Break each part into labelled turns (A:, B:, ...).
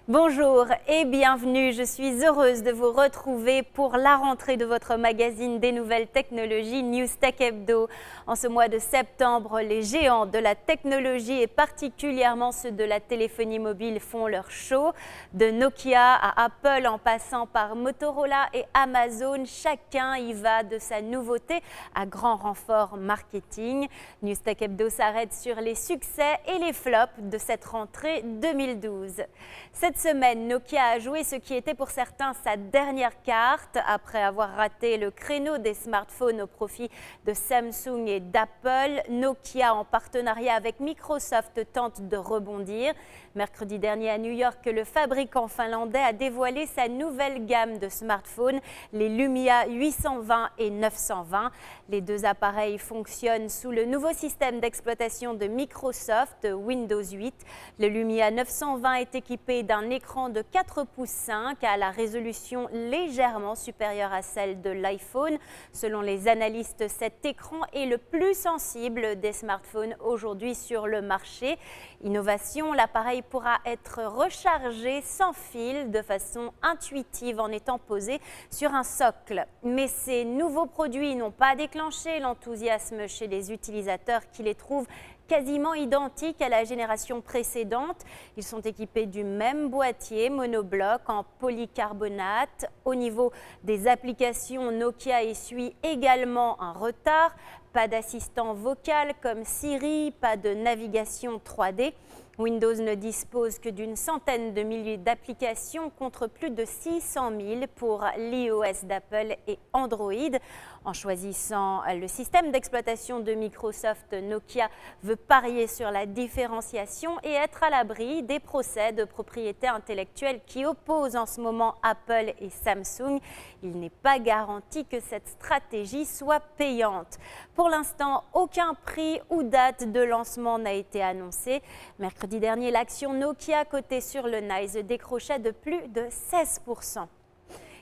A: Bonjour et bienvenue, je suis heureuse de vous retrouver pour la rentrée de votre magazine des nouvelles technologies News Tech Hebdo. En ce mois de septembre, les géants de la technologie et particulièrement ceux de la téléphonie mobile font leur show. De Nokia à Apple en passant par Motorola et Amazon, chacun y va de sa nouveauté à grand renfort marketing. News Tech Hebdo s'arrête sur les succès et les flops de cette rentrée 2012. Cette semaine, Nokia a joué ce qui était pour certains sa dernière carte. Après avoir raté le créneau des smartphones au profit de Samsung et d'Apple, Nokia, en partenariat avec Microsoft, tente de rebondir. Mercredi dernier à New York, le fabricant finlandais a dévoilé sa nouvelle gamme de smartphones, les Lumia 820 et 920. Les deux appareils fonctionnent sous le nouveau système d'exploitation de Microsoft, Windows 8. Le Lumia 920 est équipé d'un écran de 4 pouces 5 à la résolution légèrement supérieure à celle de l'iPhone. Selon les analystes, cet écran est le plus sensible des smartphones aujourd'hui sur le marché. Innovation, l'appareil pourra être rechargé sans fil de façon intuitive en étant posé sur un socle. Mais ces nouveaux produits n'ont pas déclenché l'enthousiasme chez les utilisateurs qui les trouvent quasiment identiques à la génération précédente. Ils sont équipés du même boîtier monobloc en polycarbonate. Au niveau des applications, Nokia essuie également un retard. Pas d'assistant vocal comme Siri, pas de navigation 3D. Windows ne dispose que d'une centaine de milliers d'applications contre plus de 600 000 pour l'iOS d'Apple et Android. En choisissant le système d'exploitation de Microsoft, Nokia veut parier sur la différenciation et être à l'abri des procès de propriété intellectuelle qui opposent en ce moment Apple et Samsung. Il n'est pas garanti que cette stratégie soit payante. Pour l'instant, aucun prix ou date de lancement n'a été annoncé. Mercredi dernier, l'action Nokia cotée sur le NYSE décrochait de plus de 16%.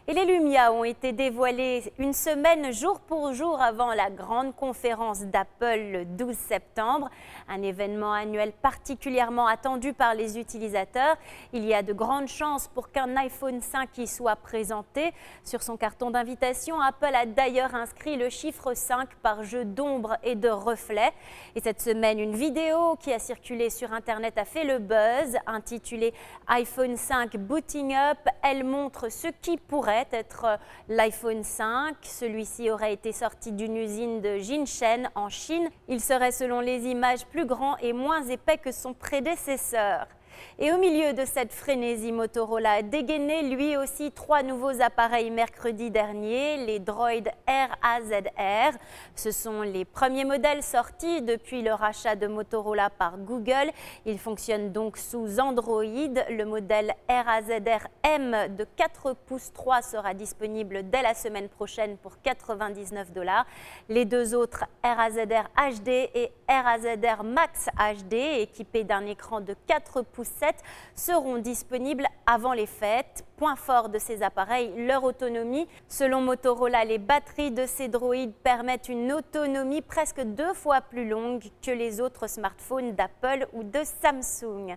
A: Et les Lumia ont été dévoilés une semaine jour pour jour avant la grande conférence d'Apple le 12 septembre, un événement annuel particulièrement attendu par les utilisateurs. Il y a de grandes chances pour qu'un iPhone 5 y soit présenté. Sur son carton d'invitation, Apple a d'ailleurs inscrit le chiffre 5 par jeu d'ombre et de reflets. Et cette semaine, une vidéo qui a circulé sur Internet a fait le buzz, intitulée iPhone 5 Booting Up. Elle montre ce qui pourrait être l'iPhone 5. Celui-ci aurait été sorti d'une usine de Jinshen en Chine. Il serait selon les images plus grand et moins épais que son prédécesseur. Et au milieu de cette frénésie, Motorola a dégainé lui aussi 3 nouveaux appareils mercredi dernier, les Droid RAZR. Ce sont les premiers modèles sortis depuis le rachat de Motorola par Google. Ils fonctionnent donc sous Android. Le modèle RAZR M de 4 pouces 3 sera disponible dès la semaine prochaine pour 99 $. Les deux autres RAZR HD et RAZR Max HD, équipés d'un écran de 4 pouces 7, seront disponibles avant les fêtes. Point fort de ces appareils, leur autonomie. Selon Motorola, les batteries de ces droïdes permettent une autonomie presque 2 fois plus longue que les autres smartphones d'Apple ou de Samsung.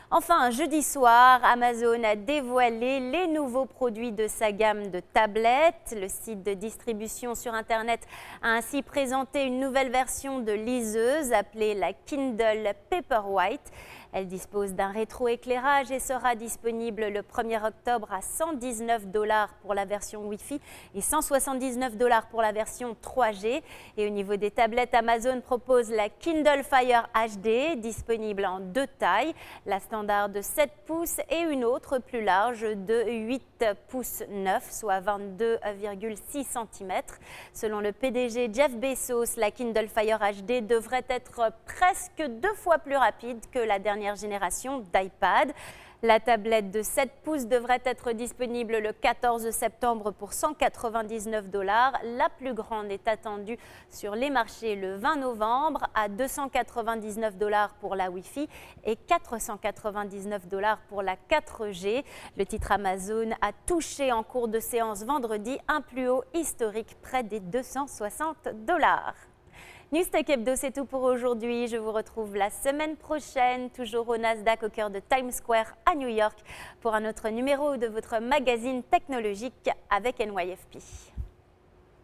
A: Enfin, jeudi soir, Amazon a dévoilé les nouveaux produits de sa gamme de tablettes. Le site de distribution sur Internet a ainsi présenté une nouvelle version de liseuse appelée la Kindle Paperwhite. Elle dispose d'un rétroéclairage et sera disponible le 1er octobre à 119 $ pour la version Wi-Fi et 179 $ pour la version 3G. Et au niveau des tablettes, Amazon propose la Kindle Fire HD, disponible en 2 tailles, la standard de 7 pouces et une autre plus large de 8 pouces 9, soit 22,6 cm. Selon le PDG Jeff Bezos, la Kindle Fire HD devrait être presque 2 fois plus rapide que la dernière génération d'iPad. La tablette de 7 pouces devrait être disponible le 14 septembre pour 199 $. La plus grande est attendue sur les marchés le 20 novembre à 299 $ pour la Wi-Fi et 499 $ pour la 4G. Le titre Amazon a touché en cours de séance vendredi un plus haut historique près des 260 $. News Tech Hebdo, c'est tout pour aujourd'hui. Je vous retrouve la semaine prochaine, toujours au Nasdaq, au cœur de Times Square à New York, pour un autre numéro de votre magazine technologique avec NYFP.